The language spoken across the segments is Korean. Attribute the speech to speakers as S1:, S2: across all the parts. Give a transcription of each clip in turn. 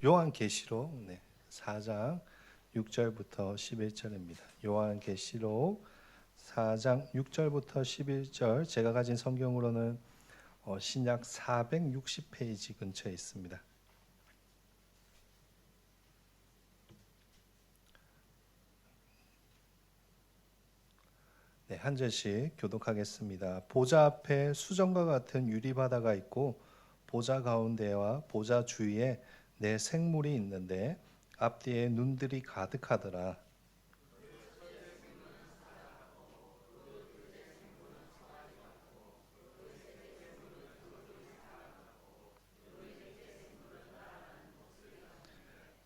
S1: 요한계시록 4장 6절부터 11절입니다. 요한계시록 4장 6절부터 11절, 제가 가진 성경으로는 신약 460페이지 근처에 있습니다. 한 절씩 교독하겠습니다. 보좌 앞에 수정과 같은 유리바다가 있고 보좌 가운데와 보좌 주위에 네 생물이 있는데 앞뒤에 눈들이 가득하더라.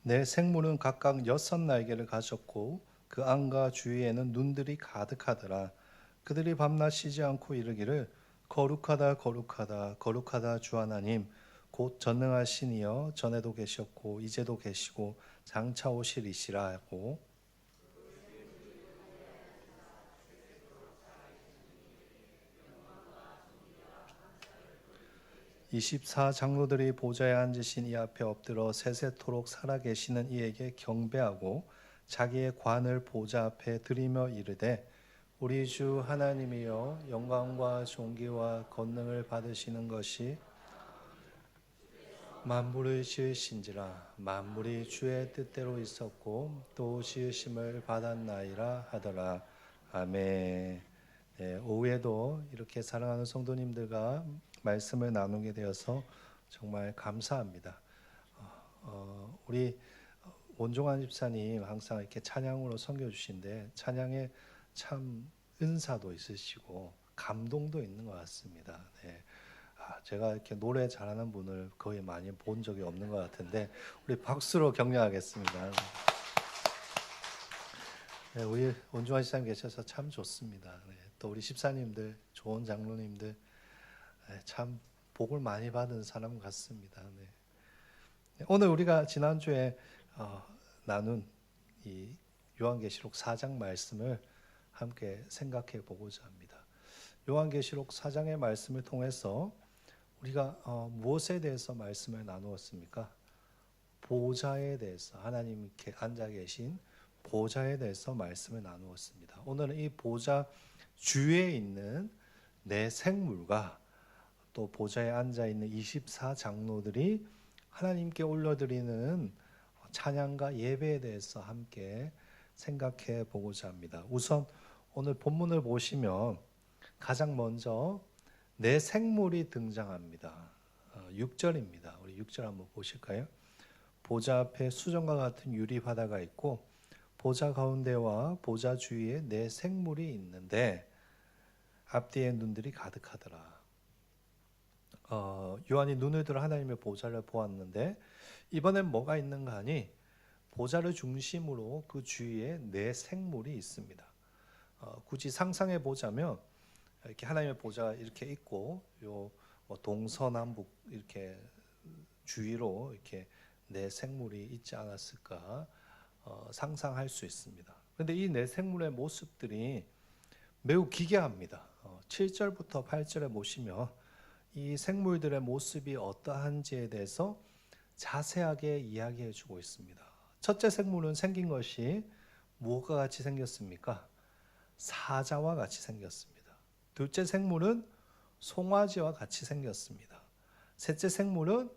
S1: 네 생물은 각각 6날개를 가졌고 그 안과 주위에는 눈들이 가득하더라. 그들이 밤낮 쉬지 않고 이르기를 거룩하다 거룩하다 거룩하다 주 하나님 곧 전능하시니여 전에도 계셨고 이제도 계시고 장차 오시리시라 하고, 24장로들이 보좌에 앉으신 이 앞에 엎드려 세세토록 살아계시는 이에게 경배하고 자기의 관을 보좌 앞에 드리며 이르되 우리 주 하나님이여 영광과 존귀와 권능을 받으시는 것이 만물을 지으신지라. 만물이 주의 뜻대로 있었고 또 지으심을 받았나이라 하더라. 아멘. 오후에도 이렇게 사랑하는 성도님들과 말씀을 나누게 되어서 정말 감사합니다. 우리 원종환 집사님 항상 이렇게 찬양으로 섬겨주신데 찬양에 참 은사도 있으시고 감동도 있는 것 같습니다. 제가 이렇게 노래 잘하는 분을 거의 많이 본 적이 없는 것 같은데 우리 박수로 격려하겠습니다. 우리 원종환 집사님 계셔서 참 좋습니다. 또 우리 집사님들, 좋은 장로님들 참 복을 많이 받은 사람 같습니다. 오늘 우리가 지난주에 나눈 이 요한계시록 4장 말씀을 함께 생각해 보고자 합니다. 요한계시록 4장의 말씀을 통해서 우리가 무엇에 대해서 말씀을 나누었습니까? 보좌에 대해서, 하나님께 앉아 계신 보좌에 대해서 말씀을 나누었습니다. 오늘은 이 보좌 주위에 있는 네 생물과 또 보좌에 앉아 있는 24장로들이 하나님께 올려드리는 찬양과 예배에 대해서 함께 생각해 보고자 합니다. 우선 오늘 본문을 보시면 가장 먼저 네 생물이 등장합니다. 6절입니다. 우리 6절 한번 보실까요? 보좌 앞에 수정과 같은 유리바다가 있고 보좌 가운데와 보좌 주위에 네 생물이 있는데 앞뒤에 눈들이 가득하더라. 요한이 눈을 들어 하나님의 보좌를 보았는데 이번엔 뭐가 있는가 하니 보좌를 중심으로 그 주위에 네 생물이 있습니다. 굳이 상상해 보자면 이렇게 하나님의 보좌가 이렇게 있고 요 동서남북 이렇게 주위로 이렇게 네 생물이 있지 않았을까 상상할 수 있습니다. 그런데 이 네 생물의 모습들이 매우 기괴합니다. 7절부터 8절에 보시면 이 생물들의 모습이 어떠한지에 대해서 자세하게 이야기해 주고 있습니다. 첫째 생물은 생긴 것이 무엇과 같이 생겼습니까? 사자와 같이 생겼습니다. 둘째 생물은 송아지와 같이 생겼습니다. 셋째 생물은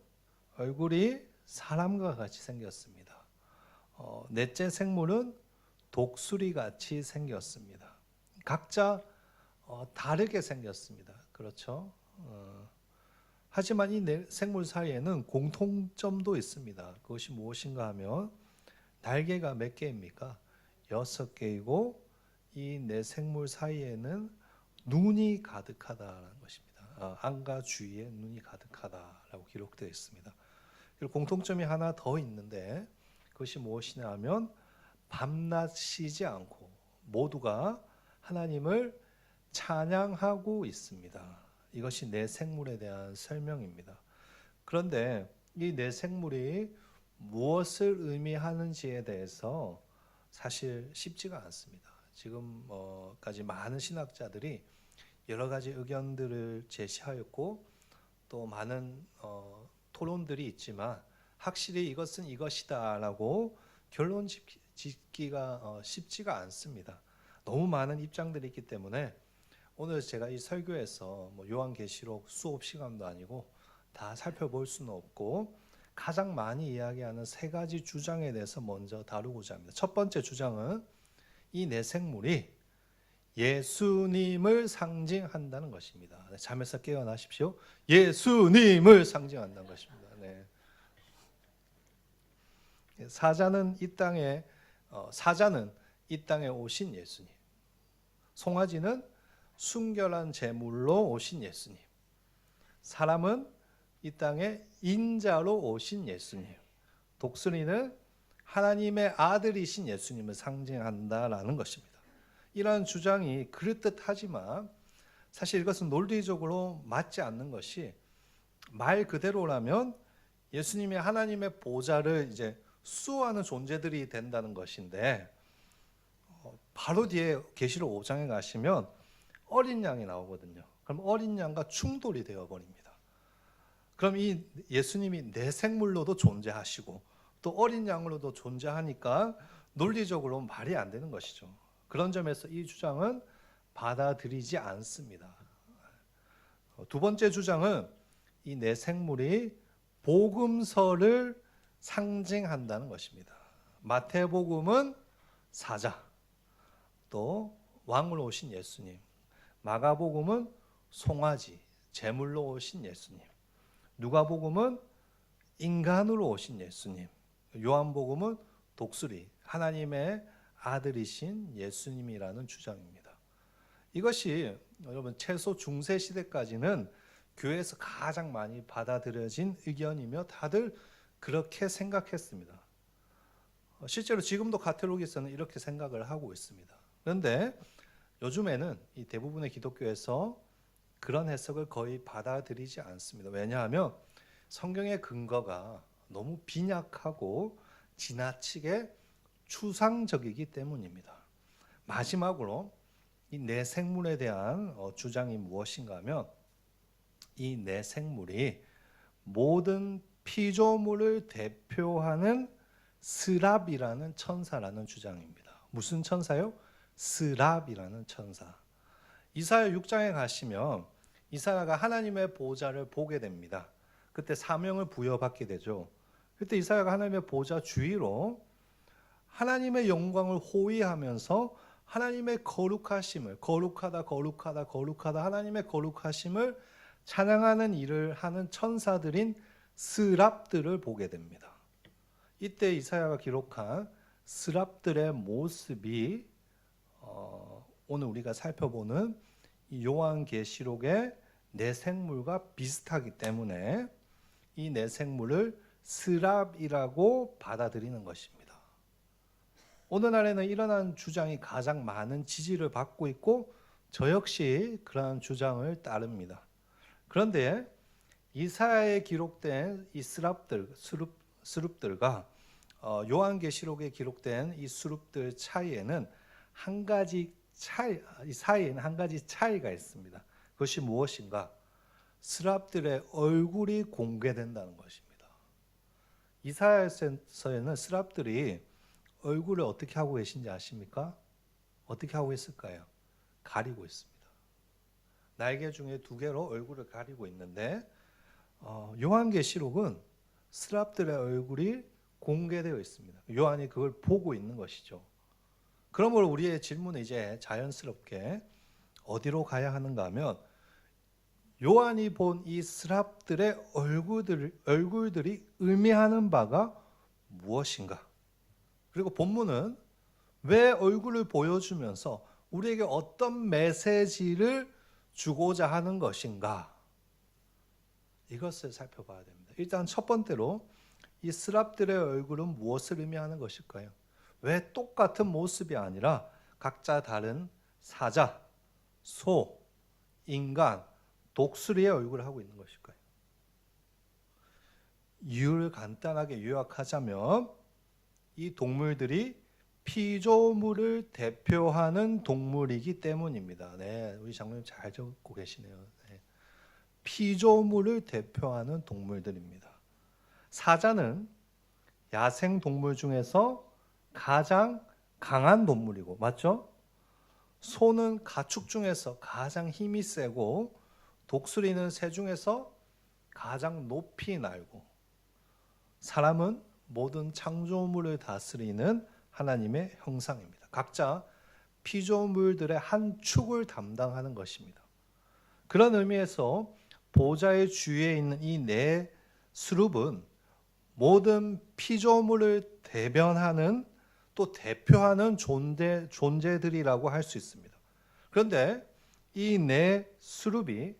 S1: 얼굴이 사람과 같이 생겼습니다. 넷째 생물은 독수리 같이 생겼습니다. 각자 다르게 생겼습니다. 그렇죠? 하지만 이 네 생물 사이에는 공통점도 있습니다. 그것이 무엇인가 하면 날개가 몇 개입니까? 6개이고 이 네 생물 사이에는 눈이 가득하다는 것입니다. 안과 주위에 눈이 가득하다라고 기록되어 있습니다. 그리고 공통점이 하나 더 있는데 그것이 무엇이냐 하면 밤낮 쉬지 않고 모두가 하나님을 찬양하고 있습니다. 이것이 네 생물에 대한 설명입니다. 그런데 이 네 생물이 무엇을 의미하는지에 대해서 사실 쉽지가 않습니다. 지금까지 많은 신학자들이 여러 가지 의견들을 제시하였고 또 많은 토론들이 있지만 확실히 이것은 이것이다라고 결론 짓기가 쉽지가 않습니다. 너무 많은 입장들이 있기 때문에 오늘 제가 이 설교에서 요한계시록 수업 시간도 아니고 다 살펴볼 수는 없고 가장 많이 이야기하는 세 가지 주장에 대해서 먼저 다루고자 합니다. 첫 번째 주장은 이 내생물이 예수님을 상징한다는 것입니다. 잠에서 깨어나십시오. 예수님을 상징한다는 것입니다. 네. 사자는 이 땅에 오신 예수님, 송아지는 순결한 제물로 오신 예수님, 사람은 이 땅에 인자로 오신 예수님, 독수리는 하나님의 아들이신 예수님을 상징한다라는 것입니다. 이러한 주장이 그럴듯하지만 사실 이것은 논리적으로 맞지 않는 것이, 말 그대로라면 예수님이 하나님의 보좌를 이제 수호하는 존재들이 된다는 것인데, 바로 뒤에 계시록 5장에 가시면 어린 양이 나오거든요. 그럼 어린 양과 충돌이 되어 버립니다. 그럼 이 예수님이 내생물로도 존재하시고 또 어린 양으로도 존재하니까 논리적으로 말이 안 되는 것이죠. 그런 점에서 이 주장은 받아들이지 않습니다. 두 번째 주장은 이 내생물이 복음서를 상징한다는 것입니다. 마태복음은 사자, 또 왕으로 오신 예수님, 마가복음은 송아지, 제물로 오신 예수님, 누가복음은 인간으로 오신 예수님, 요한복음은 독수리, 하나님의 아들이신 예수님이라는 주장입니다. 이것이 여러분 최소 중세 시대까지는 교회에서 가장 많이 받아들여진 의견이며 다들 그렇게 생각했습니다. 실제로 지금도 가톨릭에서는 이렇게 생각을 하고 있습니다. 그런데 요즘에는 이 대부분의 기독교에서 그런 해석을 거의 받아들이지 않습니다. 왜냐하면 성경의 근거가 너무 빈약하고 지나치게 추상적이기 때문입니다. 마지막으로 이 내생물에 대한 주장이 무엇인가 하면 이 내생물이 모든 피조물을 대표하는 스랍이라는 천사라는 주장입니다. 무슨 천사요? 스랍이라는 천사. 이사야 6장에 가시면 이사야가 하나님의 보좌를 보게 됩니다. 그때 사명을 부여받게 되죠. 그때 이사야가 하나님의 보좌 주위로 하나님의 영광을 호위하면서 하나님의 거룩하심을, 거룩하다 거룩하다 거룩하다 하나님의 거룩하심을 찬양하는 일을 하는 천사들인 스랍들을 보게 됩니다. 이때 이사야가 기록한 스랍들의 모습이 오늘 우리가 살펴보는 이 요한계시록의 내생물과 비슷하기 때문에 이 내생물을 스랍이라고 받아들이는 것입니다. 오늘날에는 이러한 주장이 가장 많은 지지를 받고 있고 저 역시 그러한 주장을 따릅니다. 그런데 이사야에 기록된 이 스룹들과 요한계시록에 기록된 이 스룹들 사이에는 한 가지 차이가 있습니다. 그것이 무엇인가? 스랍들의 얼굴이 공개된다는 것입니다. 이사야서에는 스랍들이 얼굴을 어떻게 하고 계신지 아십니까? 어떻게 하고 있을까요? 가리고 있습니다. 날개 중에 두 개로 얼굴을 가리고 있는데 요한계시록은 스랍들의 얼굴이 공개되어 있습니다. 요한이 그걸 보고 있는 것이죠. 그러므로 우리의 질문은 이제 자연스럽게 어디로 가야 하는가 하면 요한이 본 이 스랍들의 얼굴들이 의미하는 바가 무엇인가? 그리고 본문은 왜 얼굴을 보여주면서 우리에게 어떤 메시지를 주고자 하는 것인가? 이것을 살펴봐야 됩니다. 일단 첫 번째로 이 스랍들의 얼굴은 무엇을 의미하는 것일까요? 왜 똑같은 모습이 아니라 각자 다른 사자, 소, 인간, 독수리의 얼굴을 하고 있는 것일까요? 이유를 간단하게 요약하자면 이 동물들이 피조물을 대표하는 동물이기 때문입니다. 네, 우리 장로님 잘 적고 계시네요. 네. 피조물을 대표하는 동물들입니다. 사자는 야생 동물 중에서 가장 강한 동물이고, 맞죠? 소는 가축 중에서 가장 힘이 세고, 독수리는 새 중에서 가장 높이 날고, 사람은 모든 창조물을 다스리는 하나님의 형상입니다. 각자 피조물들의 한 축을 담당하는 것입니다. 그런 의미에서 보좌의 주위에 있는 이 네 수룹은 모든 피조물을 대변하는 또 대표하는 존재들이라고 할 수 있습니다. 그런데 이 네 수룹이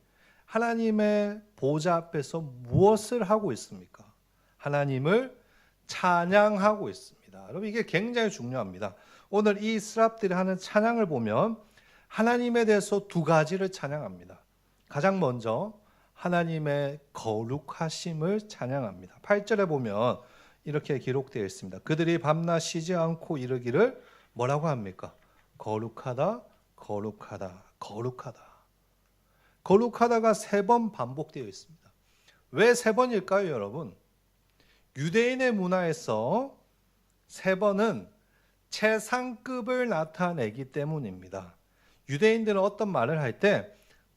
S1: 하나님의 보좌 앞에서 무엇을 하고 있습니까? 하나님을 찬양하고 있습니다. 여러분, 이게 굉장히 중요합니다. 오늘 이 스랍들이 하는 찬양을 보면 하나님에 대해서 두 가지를 찬양합니다. 가장 먼저 하나님의 거룩하심을 찬양합니다. 8절에 보면 이렇게 기록되어 있습니다. 그들이 밤낮 쉬지 않고 이르기를 뭐라고 합니까? 거룩하다, 거룩하다, 거룩하다. 거룩하다가 3번 반복되어 있습니다. 왜 3번일까요, 여러분? 유대인의 문화에서 3번은 최상급을 나타내기 때문입니다. 유대인들은 어떤 말을 할 때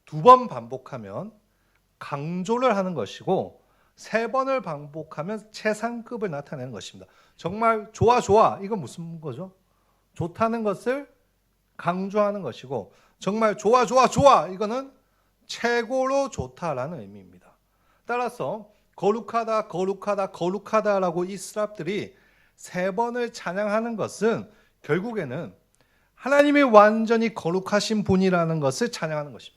S1: 2번 반복하면 강조를 하는 것이고 3번을 반복하면 최상급을 나타내는 것입니다. 정말 좋아 좋아, 이건 무슨 거죠? 좋다는 것을 강조하는 것이고, 정말 좋아 좋아 좋아, 이거는 최고로 좋다라는 의미입니다. 따라서 거룩하다, 거룩하다, 거룩하다라고 이 스랍들이 3번을 찬양하는 것은 결국에는 하나님이 완전히 거룩하신 분이라는 것을 찬양하는 것입니다.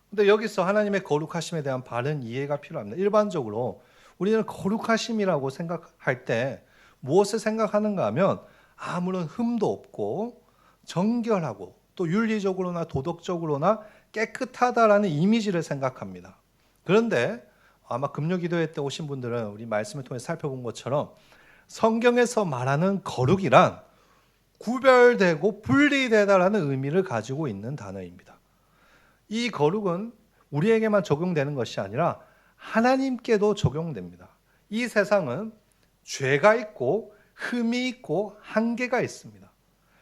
S1: 근데 여기서 하나님의 거룩하심에 대한 바른 이해가 필요합니다. 일반적으로 우리는 거룩하심이라고 생각할 때 무엇을 생각하는가 하면 아무런 흠도 없고 정결하고 또 윤리적으로나 도덕적으로나 깨끗하다라는 이미지를 생각합니다. 그런데 아마 금요기도회 때 오신 분들은 우리 말씀을 통해 살펴본 것처럼 성경에서 말하는 거룩이란 구별되고 분리되다라는 의미를 가지고 있는 단어입니다. 이 거룩은 우리에게만 적용되는 것이 아니라 하나님께도 적용됩니다. 이 세상은 죄가 있고 흠이 있고 한계가 있습니다.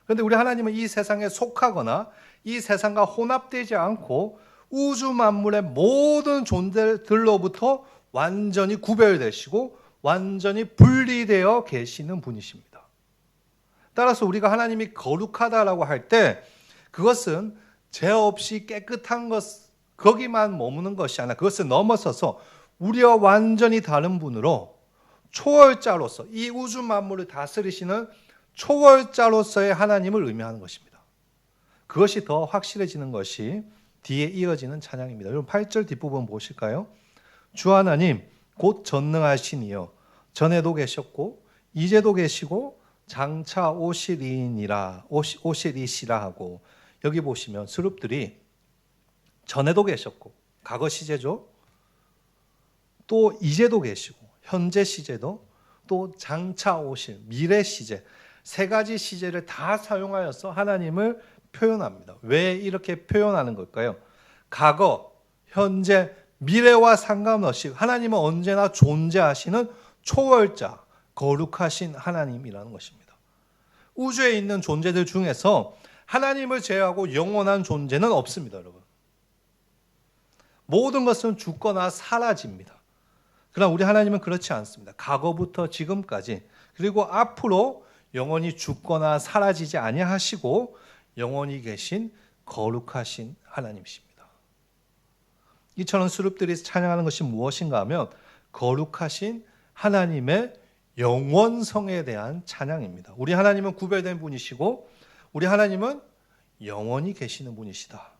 S1: 그런데 우리 하나님은 이 세상에 속하거나 이 세상과 혼합되지 않고 우주 만물의 모든 존재들로부터 완전히 구별되시고 완전히 분리되어 계시는 분이십니다. 따라서 우리가 하나님이 거룩하다라고 할 때 그것은 죄 없이 깨끗한 것, 거기만 머무는 것이 아니라 그것을 넘어서서 우리와 완전히 다른 분으로 초월자로서 이 우주 만물을 다스리시는 초월자로서의 하나님을 의미하는 것입니다. 그것이 더 확실해지는 것이 뒤에 이어지는 찬양입니다. 여러분 8절 뒷부분 보실까요? 주 하나님 곧 전능하시니요 전에도 계셨고 이제도 계시고 장차 오시리시라 하고, 여기 보시면 스룹들이 전에도 계셨고 과거 시제죠. 또 이제도 계시고 현재 시제도 또 장차 오실 미래 시제, 3가지 시제를 다 사용하여서 하나님을 표현합니다. 왜 이렇게 표현하는 걸까요? 과거, 현재, 미래와 상관없이 하나님은 언제나 존재하시는 초월자, 거룩하신 하나님이라는 것입니다. 우주에 있는 존재들 중에서 하나님을 제외하고 영원한 존재는 없습니다, 여러분. 모든 것은 죽거나 사라집니다. 그러나 우리 하나님은 그렇지 않습니다. 과거부터 지금까지 그리고 앞으로 영원히 죽거나 사라지지 아니하시고 영원히 계신 거룩하신 하나님이십니다. 이처럼 스룹들이 찬양하는 것이 무엇인가 하면 거룩하신 하나님의 영원성에 대한 찬양입니다. 우리 하나님은 구별된 분이시고 우리 하나님은 영원히 계시는 분이시다.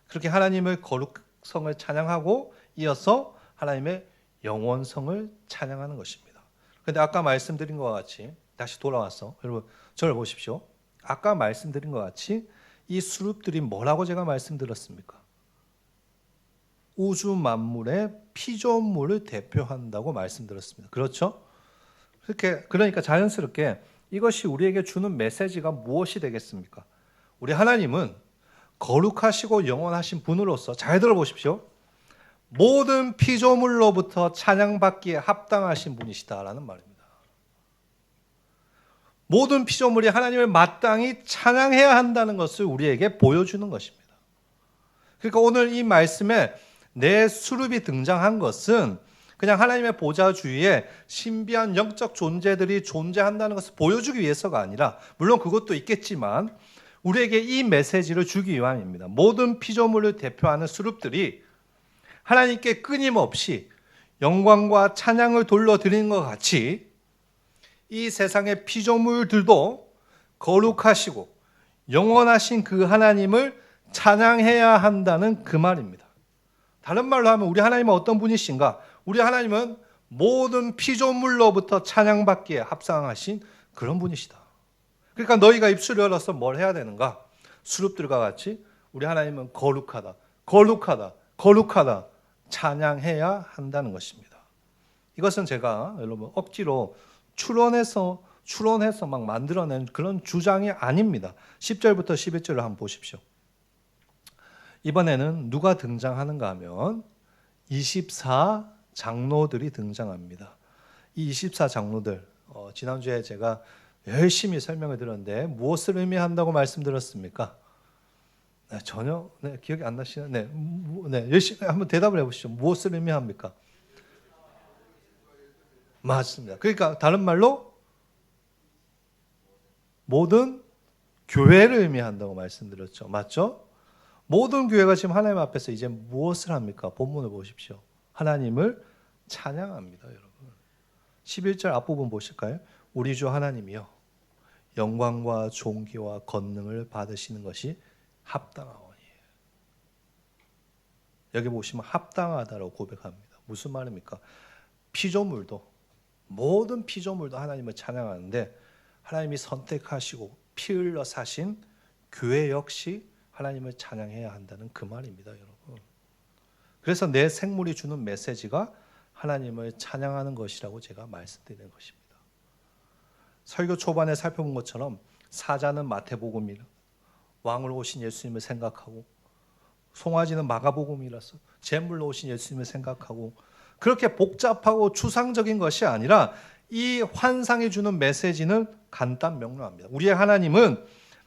S1: 그렇게 하나님의 거룩성을 찬양하고 이어서 하나님의 영원성을 찬양하는 것입니다. 그런데 아까 말씀드린 것과 같이 다시 돌아와서 여러분 저를 보십시오. 아까 말씀드린 것 같이 이 수룹들이 뭐라고 제가 말씀드렸습니까? 우주 만물의 피조물을 대표한다고 말씀드렸습니다. 그렇죠? 그러니까 자연스럽게 이것이 우리에게 주는 메시지가 무엇이 되겠습니까? 우리 하나님은 거룩하시고 영원하신 분으로서, 잘 들어보십시오. 모든 피조물로부터 찬양받기에 합당하신 분이시다라는 말입니다. 모든 피조물이 하나님을 마땅히 찬양해야 한다는 것을 우리에게 보여주는 것입니다. 그러니까 오늘 이 말씀에 내 수룹이 등장한 것은 그냥 하나님의 보좌 주위에 신비한 영적 존재들이 존재한다는 것을 보여주기 위해서가 아니라, 물론 그것도 있겠지만 우리에게 이 메시지를 주기 위함입니다. 모든 피조물을 대표하는 수룹들이 하나님께 끊임없이 영광과 찬양을 돌려드리는 것 같이 이 세상의 피조물들도 거룩하시고 영원하신 그 하나님을 찬양해야 한다는 그 말입니다. 다른 말로 하면 우리 하나님은 어떤 분이신가? 우리 하나님은 모든 피조물로부터 찬양받기에 합당하신 그런 분이시다. 그러니까 너희가 입술을 열어서 뭘 해야 되는가? 수룹들과 같이 우리 하나님은 거룩하다, 거룩하다, 거룩하다 찬양해야 한다는 것입니다. 이것은 제가 여러분 억지로 추론해서 막 만들어낸 그런 주장이 아닙니다. 10절부터 11절을 한번 보십시오. 이번에는 누가 등장하는가 하면 24 장로들이 등장합니다. 이 24 장로들, 지난주에 제가 열심히 설명을 드렸는데 무엇을 의미한다고 말씀드렸습니까? 네, 전혀 기억이 안 나시나요? 네, 열심히 한번 대답을 해보시죠. 무엇을 의미합니까? 맞습니다. 그러니까 다른 말로 모든 교회를 의미한다고 말씀드렸죠. 맞죠? 모든 교회가 지금 하나님 앞에서 이제 무엇을 합니까? 본문을 보십시오. 하나님을 찬양합니다, 여러분. 11절 앞부분 보실까요? 우리 주 하나님이여 영광과 존귀와 권능을 받으시는 것이 합당하오니. 여기 보시면 합당하다라고 고백합니다. 무슨 말입니까? 피조물도, 모든 피조물도 하나님을 찬양하는데 하나님이 선택하시고 피 흘려 사신 교회 역시 하나님을 찬양해야 한다는 그 말입니다, 여러분. 그래서 내 생물이 주는 메시지가 하나님을 찬양하는 것이라고 제가 말씀드리는 것입니다. 설교 초반에 살펴본 것처럼 사자는 마태복음이라 왕으로 오신 예수님을 생각하고, 송아지는 마가복음이라서 제물로 오신 예수님을 생각하고, 그렇게 복잡하고 추상적인 것이 아니라 이 환상이 주는 메시지는 간단 명료합니다. 우리의 하나님은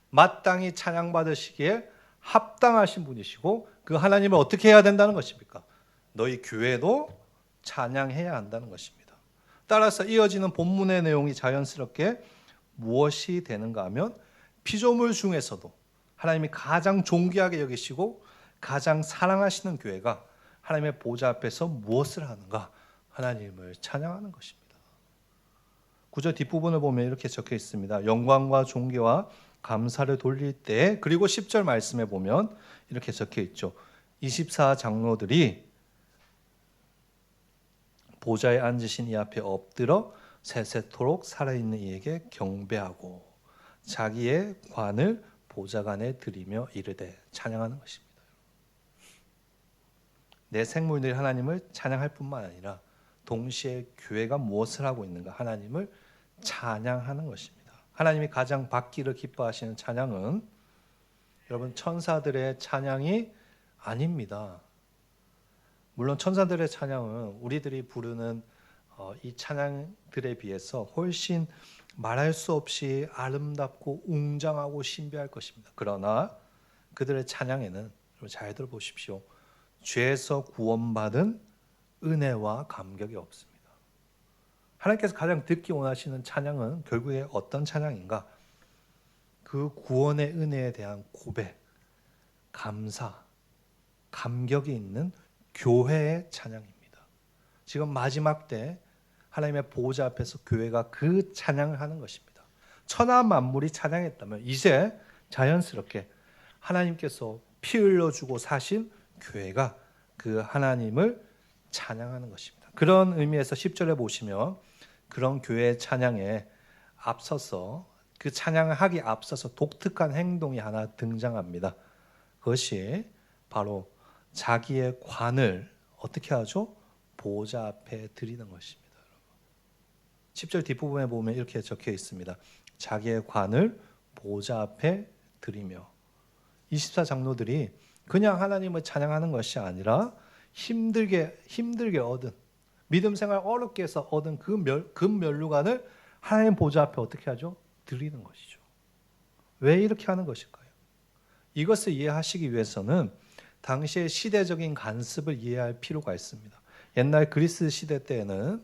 S1: 마땅히 찬양받으시기에 합당하신 분이시고, 그 하나님을 어떻게 해야 된다는 것입니까? 너희 교회도 찬양해야 한다는 것입니다. 따라서 이어지는 본문의 내용이 자연스럽게 무엇이 되는가 하면 피조물 중에서도 하나님이 가장 존귀하게 여기시고 가장 사랑하시는 교회가 하나님의 보좌 앞에서 무엇을 하는가? 하나님을 찬양하는 것입니다. 9절 뒷부분을 보면 이렇게 적혀 있습니다. 영광과 존귀와 감사를 돌릴 때, 그리고 10절 말씀에 보면 이렇게 적혀 있죠. 24 장로들이 보좌에 앉으신 이 앞에 엎드려 세세토록 살아있는 이에게 경배하고 자기의 관을 보좌관에 드리며 이르되, 찬양하는 것입니다. 내 생물들이 하나님을 찬양할 뿐만 아니라 동시에 교회가 무엇을 하고 있는가? 하나님을 찬양하는 것입니다. 하나님이 가장 받기를 기뻐하시는 찬양은 여러분 천사들의 찬양이 아닙니다. 물론 천사들의 찬양은 우리들이 부르는 이 찬양들에 비해서 훨씬 말할 수 없이 아름답고 웅장하고 신비할 것입니다. 그러나 그들의 찬양에는, 여러분 잘 들어보십시오, 죄에서 구원받은 은혜와 감격이 없습니다. 하나님께서 가장 듣기 원하시는 찬양은 결국에 어떤 찬양인가? 그 구원의 은혜에 대한 고백, 감사, 감격이 있는 교회의 찬양입니다. 지금 마지막 때 하나님의 보좌 앞에서 교회가 그 찬양을 하는 것입니다. 천하 만물이 찬양했다면 이제 자연스럽게 하나님께서 피 흘려주고 사신 교회가 그 하나님을 찬양하는 것입니다. 그런 의미에서 10절에 보시면 그런 교회의 찬양에 앞서서, 그 찬양을 하기 앞서서 독특한 행동이 하나 등장합니다. 그것이 바로 자기의 관을 어떻게 하죠? 보좌 앞에 드리는 것입니다. 10절 뒷부분에 보면 이렇게 적혀 있습니다. 자기의 관을 보좌 앞에 드리며. 24 장로들이 그냥 하나님을 찬양하는 것이 아니라 힘들게 얻은 믿음 생활 어렵게 해서 얻은 금면류관을 하나님 보좌 앞에 어떻게 하죠? 드리는 것이죠. 왜 이렇게 하는 것일까요? 이것을 이해하시기 위해서는 당시의 시대적인 관습을 이해할 필요가 있습니다. 옛날 그리스 시대 때에는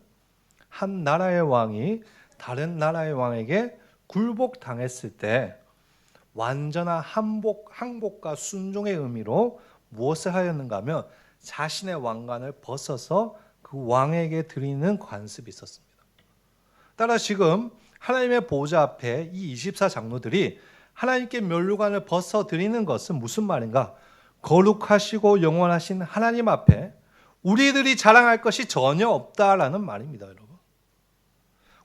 S1: 한 나라의 왕이 다른 나라의 왕에게 굴복당했을 때 완전한 항복과 순종의 의미로 무엇을 하였는가 하면 자신의 왕관을 벗어서 그 왕에게 드리는 관습이 있었습니다. 따라 지금 하나님의 보좌 앞에 이 24장로들이 하나님께 면류관을 벗어 드리는 것은 무슨 말인가? 거룩하시고 영원하신 하나님 앞에 우리들이 자랑할 것이 전혀 없다라는 말입니다, 여러분.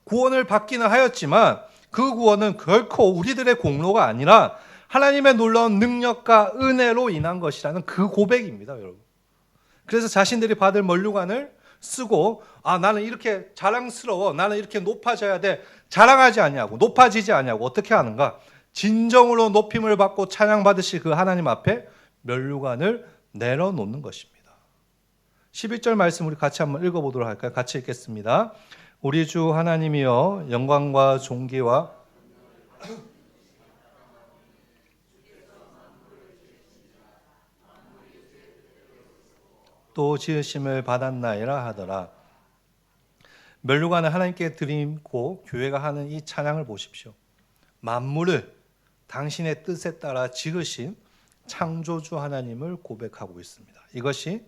S1: 구원을 받기는 하였지만 그 구원은 결코 우리들의 공로가 아니라 하나님의 놀라운 능력과 은혜로 인한 것이라는 그 고백입니다, 여러분. 그래서 자신들이 받을 면류관을 쓰고 나는 이렇게 자랑스러워, 나는 이렇게 높아져야 돼, 자랑하지 않냐고, 높아지지 않냐고 어떻게 하는가? 진정으로 높임을 받고 찬양받으실 그 하나님 앞에 면류관을 내려놓는 것입니다. 11절 말씀 우리 같이 한번 읽어보도록 할까요? 같이 읽겠습니다. 우리 주 하나님이여 영광과 존귀와 또 지으심을 받았나이라 하더라. 면류관을 하나님께 드리고 교회가 하는 이 찬양을 보십시오. 만물을 당신의 뜻에 따라 지으신 창조주 하나님을 고백하고 있습니다. 이것이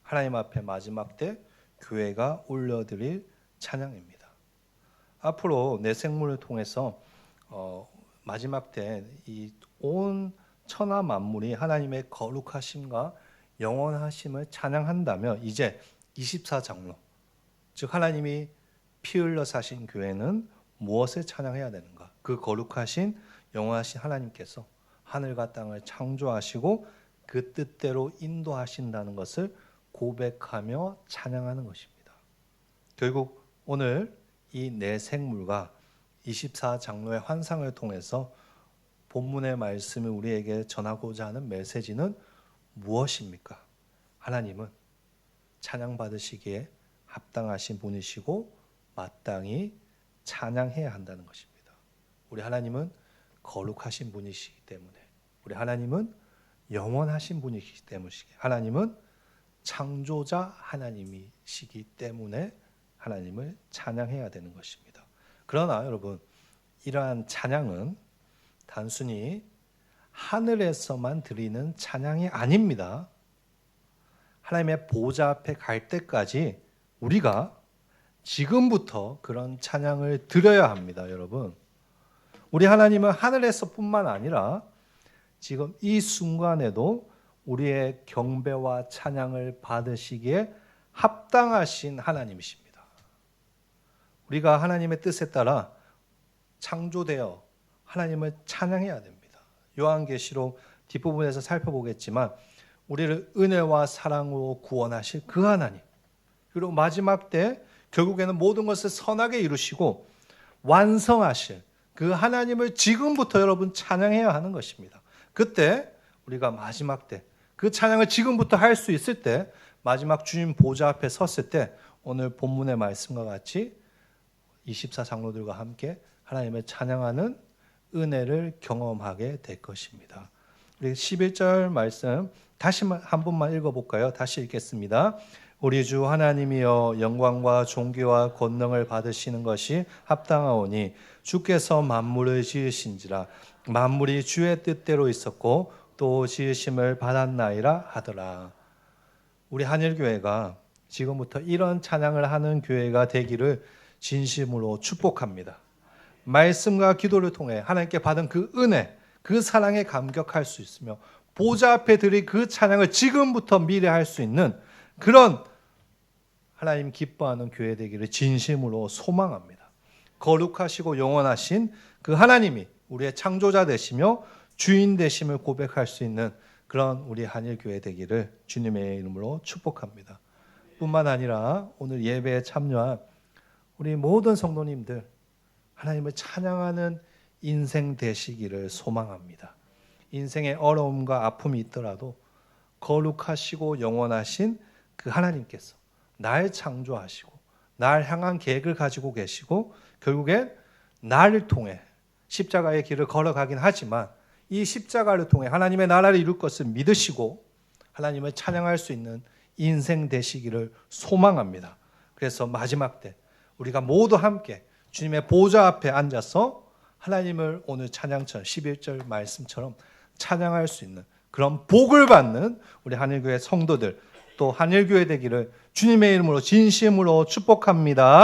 S1: 하나님 앞에 마지막 때 교회가 올려드릴 찬양입니다. 앞으로 내 생물을 통해서 마지막 때 이 온 천하 만물이 하나님의 거룩하심과 영원하심을 찬양한다면 이제 24장로, 즉 하나님이 피 흘려 사신 교회는 무엇을 찬양해야 되는가? 그 거룩하신 영원하신 하나님께서 하늘과 땅을 창조하시고 그 뜻대로 인도하신다는 것을 고백하며 찬양하는 것입니다. 결국 오늘 이 내 생물과 24장로의 환상을 통해서 본문의 말씀을 우리에게 전하고자 하는 메시지는 무엇입니까? 하나님은 찬양받으시기에 합당하신 분이시고 마땅히 찬양해야 한다는 것입니다. 우리 하나님은 거룩하신 분이시기 때문에, 우리 하나님은 영원하신 분이시기 때문에, 하나님은 창조자 하나님이시기 때문에 하나님을 찬양해야 되는 것입니다. 그러나 여러분, 이러한 찬양은 단순히 하늘에서만 드리는 찬양이 아닙니다. 하나님의 보좌 앞에 갈 때까지 우리가 지금부터 그런 찬양을 드려야 합니다, 여러분. 우리 하나님은 하늘에서뿐만 아니라 지금 이 순간에도 우리의 경배와 찬양을 받으시기에 합당하신 하나님이십니다. 우리가 하나님의 뜻에 따라 창조되어 하나님을 찬양해야 됩니다. 요한계시록 뒷부분에서 살펴보겠지만 우리를 은혜와 사랑으로 구원하실 그 하나님, 그리고 마지막 때 결국에는 모든 것을 선하게 이루시고 완성하실 그 하나님을 지금부터 여러분 찬양해야 하는 것입니다. 그때 우리가 마지막 때 그 찬양을 지금부터 할 수 있을 때 마지막 주님 보좌 앞에 섰을 때 오늘 본문의 말씀과 같이 24장로들과 함께 하나님을 찬양하는 은혜를 경험하게 될 것입니다. 우리 11절 말씀 다시 한 번만 읽어볼까요? 다시 읽겠습니다. 우리 주 하나님이여 영광과 존귀와 권능을 받으시는 것이 합당하오니 주께서 만물을 지으신지라 만물이 주의 뜻대로 있었고 또 지으심을 받았나이라 하더라. 우리 한일교회가 지금부터 이런 찬양을 하는 교회가 되기를 진심으로 축복합니다. 말씀과 기도를 통해 하나님께 받은 그 은혜, 그 사랑에 감격할 수 있으며 보좌 앞에 드릴 그 찬양을 지금부터 미리 할 수 있는 그런 하나님 기뻐하는 교회 되기를 진심으로 소망합니다. 거룩하시고 영원하신 그 하나님이 우리의 창조자 되시며 주인 되심을 고백할 수 있는 그런 우리 한일교회 되기를 주님의 이름으로 축복합니다. 뿐만 아니라 오늘 예배에 참여한 우리 모든 성도님들 하나님을 찬양하는 인생 되시기를 소망합니다. 인생의 어려움과 아픔이 있더라도 거룩하시고 영원하신 그 하나님께서 날 창조하시고 날 향한 계획을 가지고 계시고 결국엔 나를 통해 십자가의 길을 걸어가긴 하지만 이 십자가를 통해 하나님의 나라를 이룰 것을 믿으시고 하나님을 찬양할 수 있는 인생 되시기를 소망합니다. 그래서 마지막 때 우리가 모두 함께 주님의 보좌 앞에 앉아서 하나님을 오늘 찬양처럼 11절 말씀처럼 찬양할 수 있는 그런 복을 받는 우리 한일교회 성도들 또 한일교회 되기를 주님의 이름으로 진심으로 축복합니다.